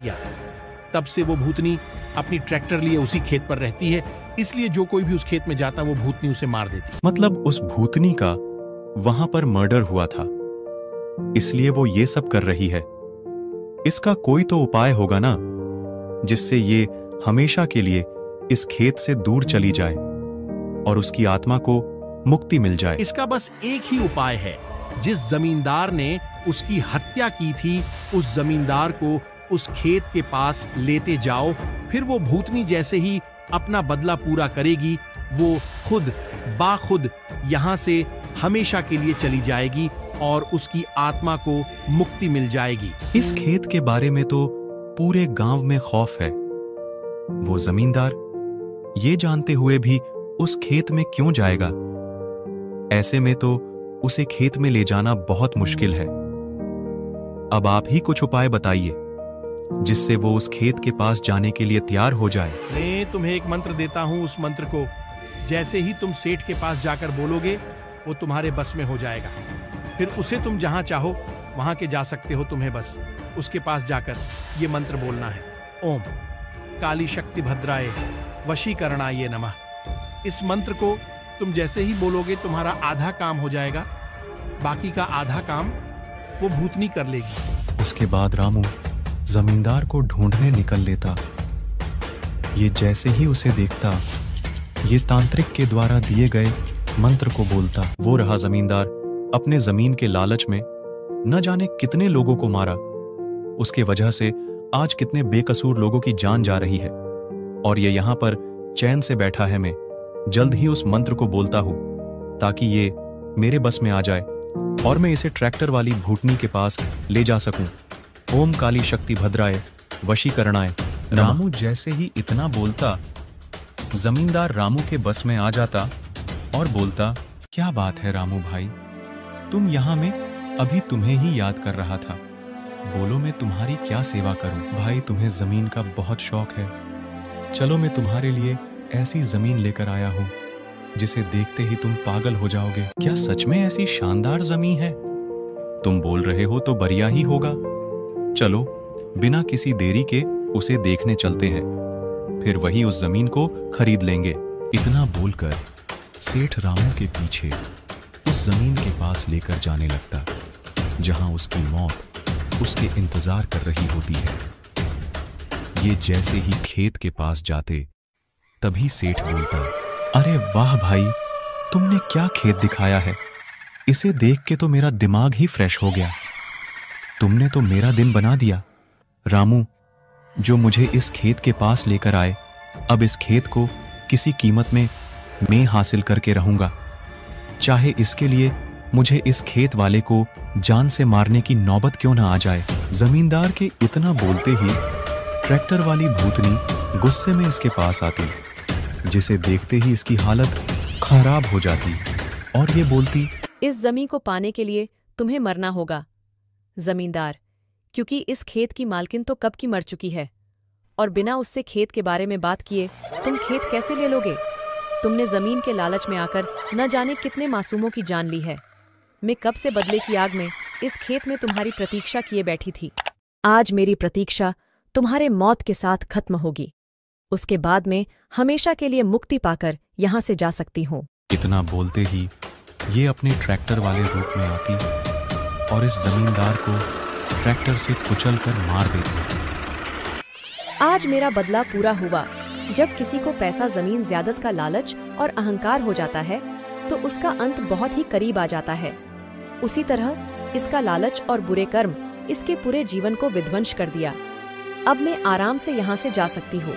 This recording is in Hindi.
या तब से वो भूतनी अपनी ट्रैक्टर लिए उसी खेत पर रहती है, इसलिए जो कोई भी उस खेत में जाता वो भूतनी उसे मार देती। मतलब उस भूतनी का वहां पर मर्डर हुआ था, इसलिए वो ये सब कर रही है। इसका कोई तो उपाय होगा ना, जिससे ये हमेशा के लिए इस खेत से दूर चली जाए और उसकी आत्मा को मुक्ति मिल जाए। इसका बस एक ही उपाय है। जिस जमींदार ने उसकी हत्या की थी, उस जमींदार को उस खेत के पास लेते जाओ, फिर वो भूतनी जैसे ही अपना बदला पूरा करेगी, वो खुद बाखुद यहां से हमेशा के लिए चली जाएगी और उसकी आत्मा को मुक्ति मिल जाएगी। इस खेत के बारे में तो पूरे गांव में खौफ है। वो जमींदार ये जानते हुए भी उस खेत में क्यों जाएगा? ऐसे में तो उसे खेत में ले जाना बहुत मुश्किल है। अब आप ही कुछ उपाय बताइए जिससे वो उस खेत के पास जाने के लिए तैयार हो जाए। मैं तुम्हें एक मंत्र देता हूं, उस मंत्र को जैसे ही तुम सेठ के पास जाकर बोलोगे, वो तुम्हारे बस में हो जाएगा। फिर उसे तुम जहां चाहो वहां के जा सकते हो। तुम्हें बस उसके पास जाकर ये मंत्र बोलना है, ओम काली शक्ति भद्राय वशीकरणाय नमः। इस मंत्र को तुम जैसे ही बोलोगे, तुम्हारा आधा काम हो जाएगा, बाकी का आधा काम वो भूतनी कर लेगी। उसके बाद रामू जमींदार को ढूंढने निकल लेता। ये जैसे ही उसे देखता, ये तांत्रिक के द्वारा दिए गए मंत्र को बोलता। वो रहा जमींदार अपने जमीन के लालच में न जाने कितने लोगों को मारा। उसके वजह से आज कितने बेकसूर लोगों की जान जा रही है, और ये यहां पर चैन से बैठा है। मैं जल्द ही उस मंत्र को बोलता हूं ताकि ये मेरे बस में आ जाए और मैं इसे ट्रैक्टर वाली भूतनी के पास ले जा सकूं। ओम काली शक्ति भद्राय वशीकरणाय। रामू जैसे ही इतना बोलता, जमींदार रामू के बस में आ जाता और बोलता, क्या बात है रामू भाई, तुम यहां में अभी तुम्हें ही याद कर रहा था। बोलो मैं तुम्हारी क्या सेवा करूं? भाई तुम्हें जमीन का बहुत शौक है, चलो मैं तुम्हारे लिए ऐसी जमीन लेकर आया हूं जिसे देखते ही तुम पागल हो जाओगे। क्या सच में ऐसी शानदार जमीन है? तुम बोल रहे हो तो बढ़िया ही होगा। चलो बिना किसी देरी के उसे देखने चलते हैं, फिर वही उस जमीन को खरीद लेंगे। इतना बोलकर सेठ रामू के पीछे उस जमीन के पास लेकर जाने लगता जहां उसकी मौत उसके इंतजार कर रही होती है। ये जैसे ही खेत के पास जाते, तभी सेठ बोलता, अरे वाह भाई, तुमने क्या खेत दिखाया है। इसे देख के तो मेरा दिमाग ही फ्रेश हो गया। तुमने तो मेरा दिन बना दिया। रामू, जो मुझे इस खेत के पास लेकर आए, अब इस खेत को किसी कीमत में मैं हासिल करके रहूंगा, चाहे इसके लिए मुझे इस खेत वाले को जान से मारने की नौबत क्यों ना आ जाए। जमींदार के इतना बोलते ही ट्रैक्टर वाली भूतनी गुस्से में इसके पास आती, जिसे देखते ही इसकी हालत खराब हो जाती और ये बोलती, इस जमीन को पाने के लिए तुम्हें मरना होगा जमींदार, क्योंकि इस खेत की मालकिन तो कब की मर चुकी है, और बिना उससे खेत के बारे में बात किए तुम खेत कैसे ले लोगे? तुमने जमीन के लालच में आकर न जाने कितने मासूमों की जान ली है। मैं कब से बदले की आग में इस खेत में तुम्हारी प्रतीक्षा किए बैठी थी। आज मेरी प्रतीक्षा तुम्हारे मौत के साथ खत्म होगी। उसके बाद में हमेशा के लिए मुक्ति पाकर यहाँ से जा सकती हूँ। इतना बोलते ही ये अपने ट्रैक्टर वाले रूप में आती और इस जमींदार को ट्रैक्टर से कुचल कर मार देती। आज मेरा बदला पूरा हुआ। जब किसी को पैसा, जमीन, ज़्यादत का लालच और अहंकार हो जाता है तो उसका अंत बहुत ही करीब आ जाता है। उसी तरह इसका लालच और बुरे कर्म इसके पूरे जीवन को विध्वंस कर दिया। अब मैं आराम से यहाँ से जा सकती हूँ।